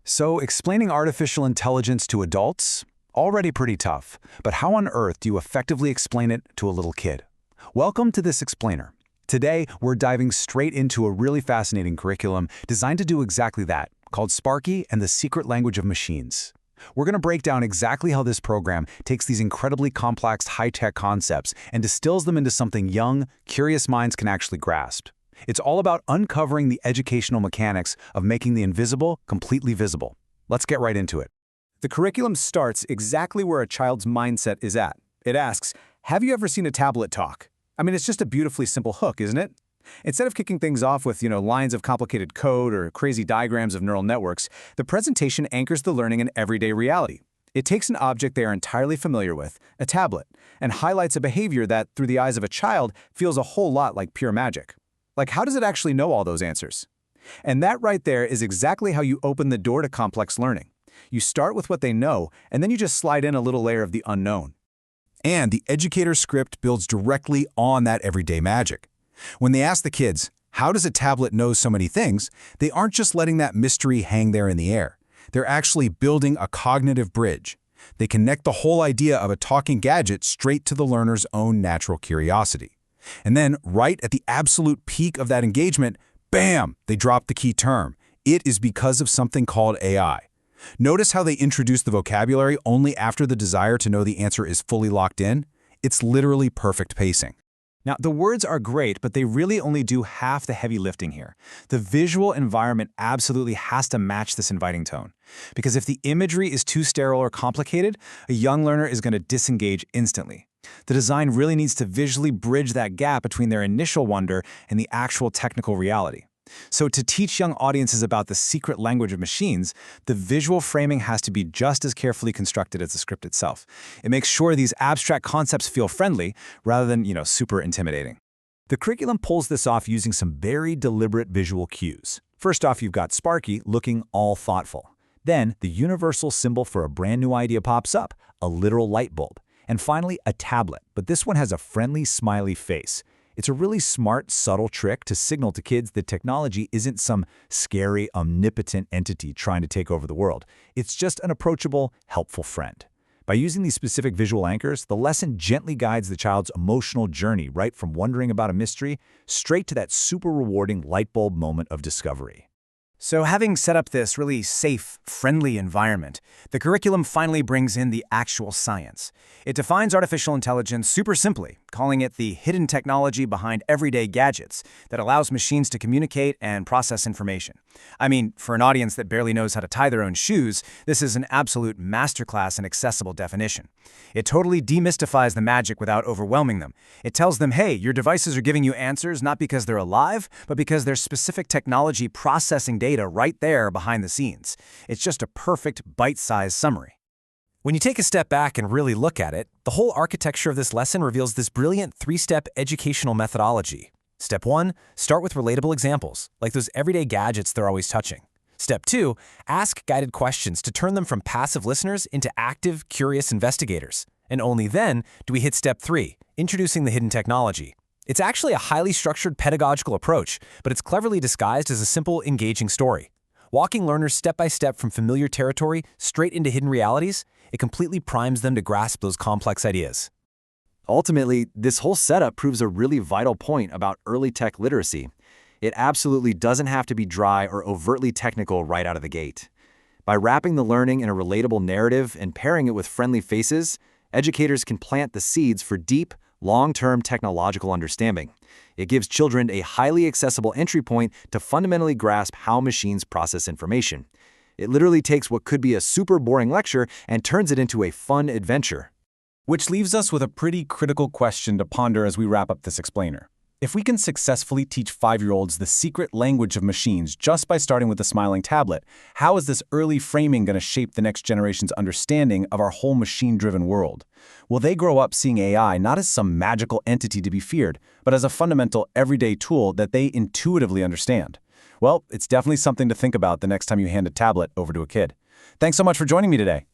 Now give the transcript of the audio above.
So, explaining artificial intelligence to adults? Already pretty tough, but how on earth do you effectively explain it to a little kid? Welcome to This Explainer. Today, we're diving straight into a really fascinating curriculum designed to do exactly that, called Sparky and the Secret Language of Machines. We're going to break down exactly how this program takes these incredibly complex high-tech concepts and distills them into something young, curious minds can actually grasp. It's all about uncovering the educational mechanics of making the invisible completely visible. Let's get right into it. The curriculum starts exactly where a child's mindset is at. It asks, have you ever seen a tablet talk? I mean, it's just a beautifully simple hook, isn't it? Instead of kicking things off with, lines of complicated code or crazy diagrams of neural networks, the presentation anchors the learning in everyday reality. It takes an object they are entirely familiar with, a tablet, and highlights a behavior that, through the eyes of a child, feels a whole lot like pure magic. Like, how does it actually know all those answers? And that right there is exactly how you open the door to complex learning. You start with what they know, and then you just slide in a little layer of the unknown. And the educator's script builds directly on that everyday magic. When they ask the kids, how does a tablet know so many things, they aren't just letting that mystery hang there in the air. They're actually building a cognitive bridge. They connect the whole idea of a talking gadget straight to the learner's own natural curiosity. And then, right at the absolute peak of that engagement, bam, they drop the key term. It is because of something called AI. Notice how they introduce the vocabulary only after the desire to know the answer is fully locked in? It's literally perfect pacing. Now, the words are great, but they really only do half the heavy lifting here. The visual environment absolutely has to match this inviting tone. Because if the imagery is too sterile or complicated, a young learner is going to disengage instantly. The design really needs to visually bridge that gap between their initial wonder and the actual technical reality. So to teach young audiences about the secret language of machines, the visual framing has to be just as carefully constructed as the script itself. It makes sure these abstract concepts feel friendly rather than, super intimidating. The curriculum pulls this off using some very deliberate visual cues. First off, you've got Sparky looking all thoughtful. Then, the universal symbol for a brand new idea pops up, a literal light bulb. And finally, a tablet, but this one has a friendly, smiley face. It's a really smart, subtle trick to signal to kids that technology isn't some scary, omnipotent entity trying to take over the world. It's just an approachable, helpful friend. By using these specific visual anchors, the lesson gently guides the child's emotional journey right from wondering about a mystery straight to that super rewarding light bulb moment of discovery. So having set up this really safe, friendly environment, the curriculum finally brings in the actual science. It defines artificial intelligence super simply, calling it the hidden technology behind everyday gadgets that allows machines to communicate and process information. I mean, for an audience that barely knows how to tie their own shoes, this is an absolute masterclass in accessible definition. It totally demystifies the magic without overwhelming them. It tells them, hey, your devices are giving you answers not because they're alive, but because there's specific technology processing data right there behind the scenes. It's just a perfect bite-sized summary. When you take a step back and really look at it, the whole architecture of this lesson reveals this brilliant three-step educational methodology. Step 1, start with relatable examples, like those everyday gadgets they're always touching. Step 2, ask guided questions to turn them from passive listeners into active, curious investigators. And only then do we hit Step 3, introducing the hidden technology. It's actually a highly structured pedagogical approach, but it's cleverly disguised as a simple, engaging story. Walking learners step by step from familiar territory straight into hidden realities, it completely primes them to grasp those complex ideas. Ultimately, this whole setup proves a really vital point about early tech literacy. It absolutely doesn't have to be dry or overtly technical right out of the gate. By wrapping the learning in a relatable narrative and pairing it with friendly faces, educators can plant the seeds for deep, long-term technological understanding. It gives children a highly accessible entry point to fundamentally grasp how machines process information. It literally takes what could be a super boring lecture and turns it into a fun adventure. Which leaves us with a pretty critical question to ponder as we wrap up this explainer. If we can successfully teach 5-year-olds the secret language of machines just by starting with a smiling tablet, how is this early framing going to shape the next generation's understanding of our whole machine-driven world? Will they grow up seeing AI not as some magical entity to be feared, but as a fundamental, everyday tool that they intuitively understand? Well, it's definitely something to think about the next time you hand a tablet over to a kid. Thanks so much for joining me today.